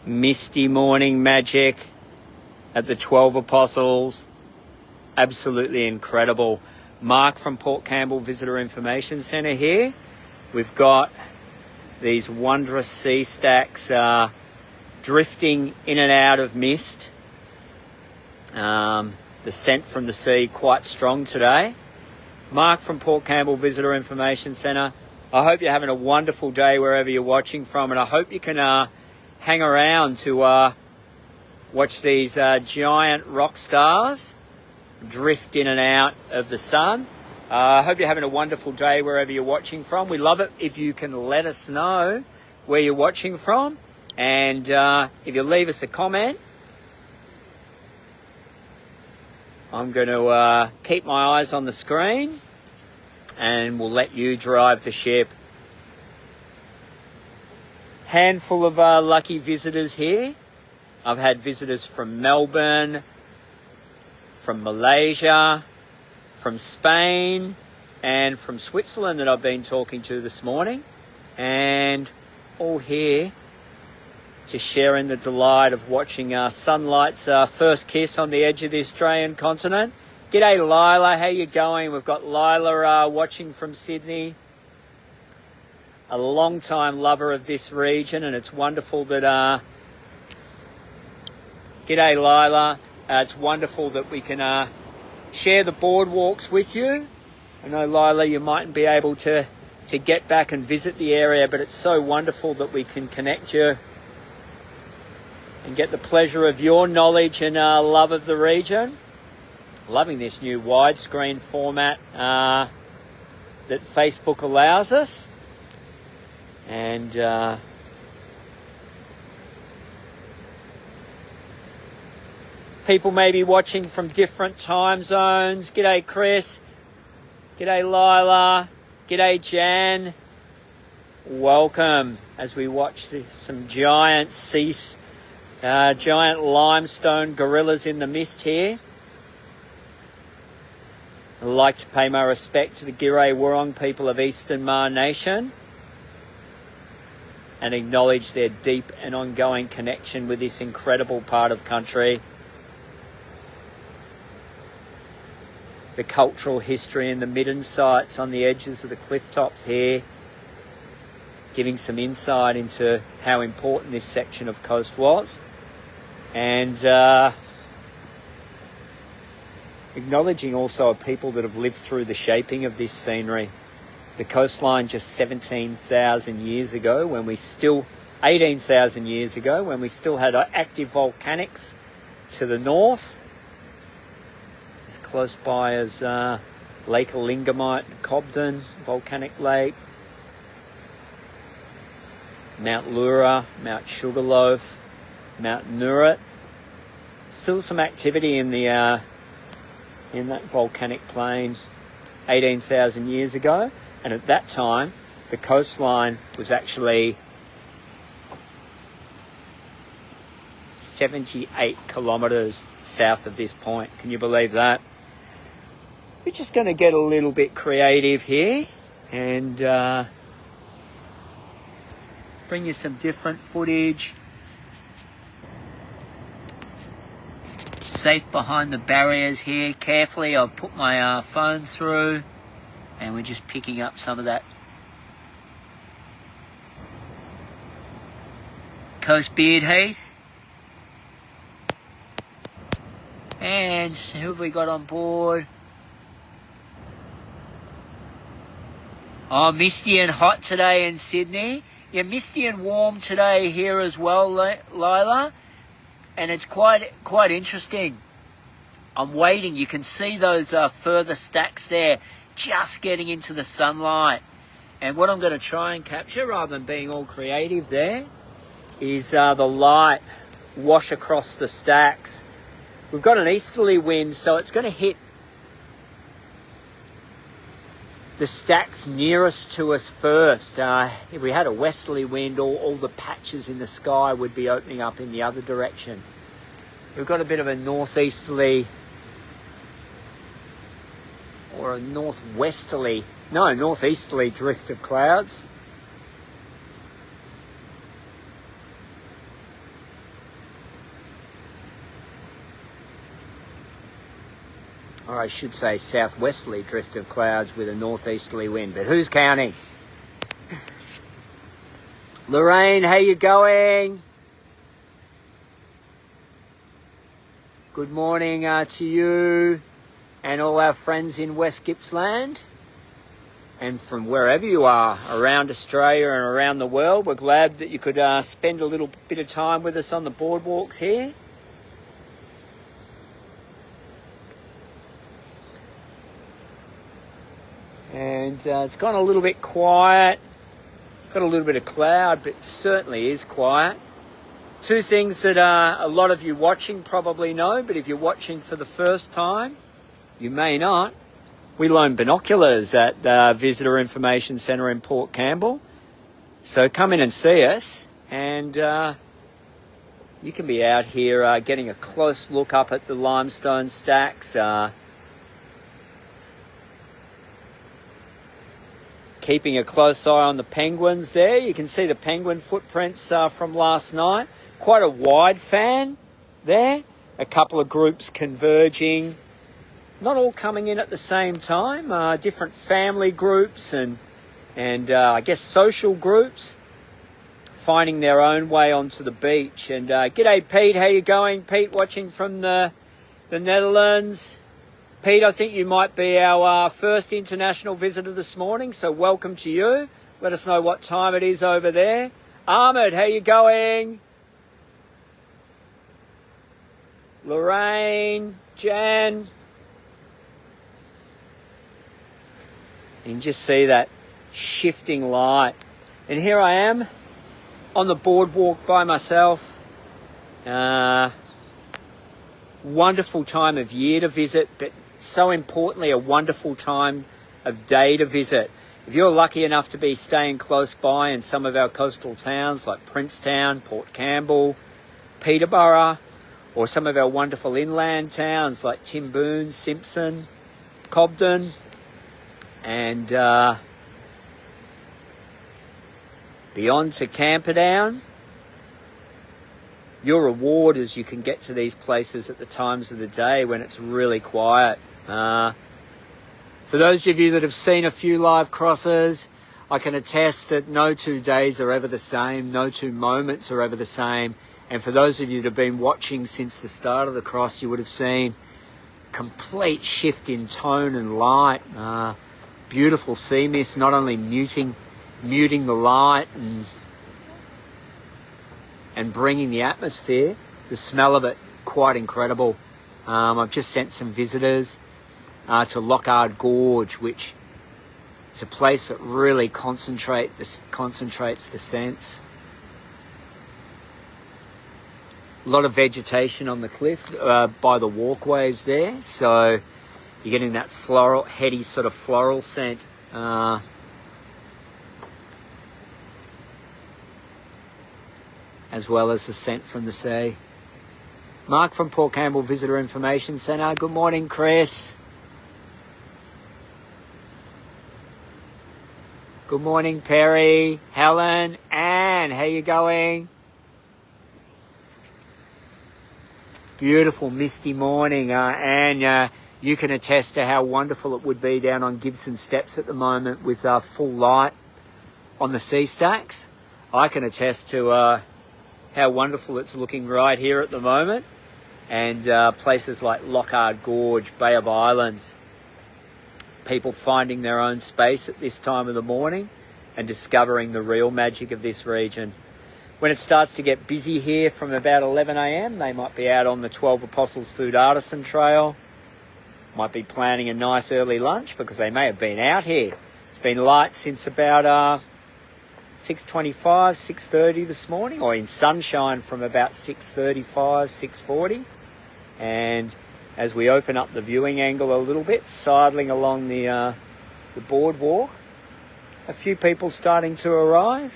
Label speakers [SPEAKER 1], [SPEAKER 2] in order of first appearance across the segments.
[SPEAKER 1] Misty morning magic at the 12 Apostles. Absolutely incredible. Mark from Port Campbell Visitor Information Centre here. We've got these wondrous sea stacks drifting in and out of mist. The scent from the sea quite strong today. Mark from Port Campbell Visitor Information Centre. I hope you're having a wonderful day wherever you're watching from, and I hope you can hang around to watch these giant rock stars drift in and out of the sun. I hope you're having a wonderful day wherever you're watching from. We love it if you can let us know where you're watching from, and if you leave us a comment, I'm going to keep my eyes on the screen and we'll let you drive the ship. Handful of lucky visitors here. I've had visitors from Melbourne, from Malaysia, from Spain, and from Switzerland that I've been talking to this morning. And all here, just sharing the delight of watching sunlight's first kiss on the edge of the Australian continent. G'day Lila, how you going? We've got Lila watching from Sydney. A long-time lover of this region, and it's wonderful that... G'day Lila. It's wonderful that we can share the boardwalks with you. I know, Lila, you mightn't be able to get back and visit the area, but it's so wonderful that we can connect you and get the pleasure of your knowledge and love of the region. Loving this new widescreen format that Facebook allows us. And people may be watching from different time zones. G'day Chris. G'day Lila. G'day Jan. Welcome as we watch some giant giant limestone gorillas in the mist here. I'd like to pay my respect to the Giray Wurrung people of Eastern Maar Nation and acknowledge their deep and ongoing connection with this incredible part of country. The cultural history and the midden sites on the edges of the cliff tops here, giving some insight into how important this section of coast was. And acknowledging also a people that have lived through the shaping of this scenery. The coastline just 17,000 years ago, 18,000 years ago, when we still had active volcanics to the north, as close by as Lake Alingamite and Cobden, volcanic lake, Mount Lura, Mount Sugarloaf, Mount Noorat. Still some activity in the in that volcanic plain 18,000 years ago, and at that time the coastline was actually 78 kilometres south of this point. Can you believe that? We're just going to get a little bit creative here and bring you some different footage. Safe behind the barriers here. Carefully, I've put my phone through and we're just picking up some of that coast beard heath. And who have we got on board? Oh, misty and hot today in Sydney. Yeah, misty and warm today here as well, Lila. And it's quite interesting. I'm waiting. You can see those further stacks there just getting into the sunlight. And what I'm going to try and capture, rather than being all creative there, is the light wash across the stacks. We've got an easterly wind, so it's going to hit the stacks nearest to us first. If we had a westerly wind, all the patches in the sky would be opening up in the other direction. We've got a bit of a northeasterly or a northeasterly drift of clouds. or I should say southwesterly drift of clouds with a northeasterly wind, but who's counting? Lorraine, how you going? Good morning to you and all our friends in West Gippsland and from wherever you are around Australia and around the world. We're glad that you could spend a little bit of time with us on the boardwalks here. And it's gone a little bit quiet. It's got a little bit of cloud, but it certainly is quiet. Two things that a lot of you watching probably know, but if you're watching for the first time, you may not. We loan binoculars at the Visitor Information Centre in Port Campbell. So come in and see us, and you can be out here getting a close look up at the limestone stacks, keeping a close eye on the penguins there. You can see the penguin footprints from last night. Quite a wide fan there. A couple of groups converging. Not all coming in at the same time. Different family groups and I guess social groups finding their own way onto the beach. And g'day Pete, how you going? Pete watching from the Netherlands. Pete, I think you might be our first international visitor this morning, so welcome to you. Let us know what time it is over there. Ahmed, how you going? Lorraine, Jan. You can just see that shifting light. And here I am on the boardwalk by myself. Wonderful time of year to visit, but so importantly, a wonderful time of day to visit. If you're lucky enough to be staying close by in some of our coastal towns like Princetown, Port Campbell, Peterborough, or some of our wonderful inland towns like Timboon, Simpson, Cobden, and beyond to Camperdown, your reward is you can get to these places at the times of the day when it's really quiet. For those of you that have seen a few live crosses, I can attest that no 2 days are ever the same, no 2 moments are ever the same. And for those of you that have been watching since the start of the cross, you would have seen complete shift in tone and light. Beautiful sea mist, not only muting the light and bringing the atmosphere, the smell of it, quite incredible. I've just sent some visitors to Lockhart Gorge, which is a place that really concentrates the sense. A lot of vegetation on the cliff by the walkways there, so you're getting that floral, heady sort of floral scent. As well as the scent from the sea. Mark from Port Campbell Visitor Information Centre. Good morning, Chris. Good morning, Perry, Helen, Anne. How you going? Beautiful misty morning, Anne. You can attest to how wonderful it would be down on Gibson Steps at the moment with full light on the sea stacks. I can attest to how wonderful it's looking right here at the moment, and places like Lockhart Gorge, Bay of Islands, people finding their own space at this time of the morning and discovering the real magic of this region. When it starts to get busy here from about 11 a.m, they might be out on the 12 Apostles Food Artisan Trail, might be planning a nice early lunch because they may have been out here. It's been light since about 6:25, 6:30 this morning, or in sunshine from about 6:35, 6:40. And as we open up the viewing angle a little bit, sidling along the boardwalk, a few people starting to arrive.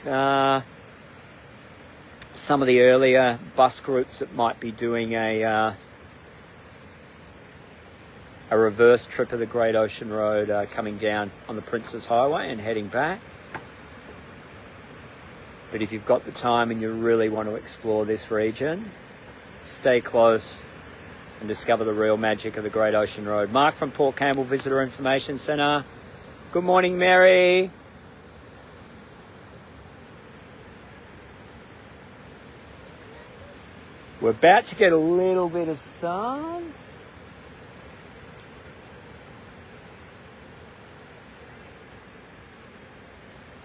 [SPEAKER 1] Some of the earlier bus groups that might be doing a reverse trip of the Great Ocean Road coming down on the Princes Highway and heading back. But if you've got the time and you really want to explore this region, stay close and discover the real magic of the Great Ocean Road. Mark from Port Campbell Visitor Information Centre. Good morning, Mary. We're about to get a little bit of sun.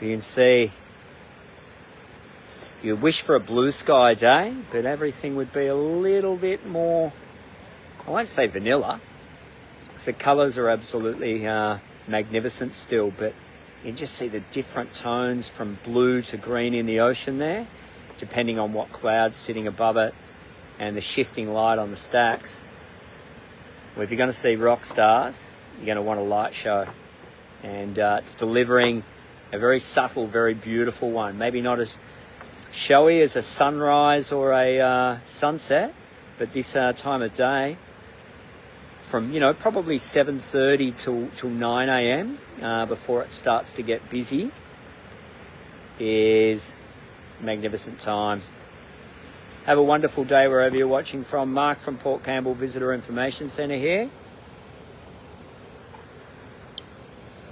[SPEAKER 1] You can see, you wish for a blue sky day, but everything would be a little bit more, I won't say vanilla, because the colours are absolutely magnificent still, but you can just see the different tones from blue to green in the ocean there, depending on what cloud's sitting above it and the shifting light on the stacks. Well, if you're going to see rock stars, you're going to want a light show, and it's delivering a very subtle, very beautiful one. Maybe not as showy as a sunrise or a sunset, but this time of day, from probably 7:30 till 9 a.m. Before it starts to get busy, is a magnificent time. Have a wonderful day wherever you're watching from. Mark from Port Campbell Visitor Information Centre here.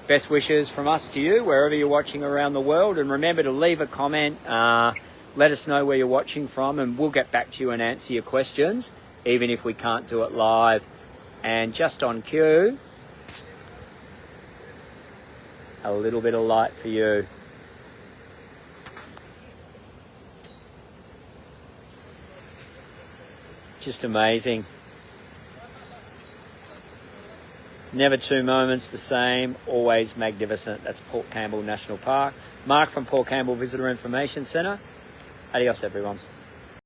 [SPEAKER 1] Best wishes from us to you, wherever you're watching around the world. And remember to leave a comment. Let us know where you're watching from, and we'll get back to you and answer your questions, even if we can't do it live. And just on cue, a little bit of light for you. Just amazing. Never two moments the same, always magnificent. That's Port Campbell National Park. Mark from Port Campbell Visitor Information Centre. Adios, everyone.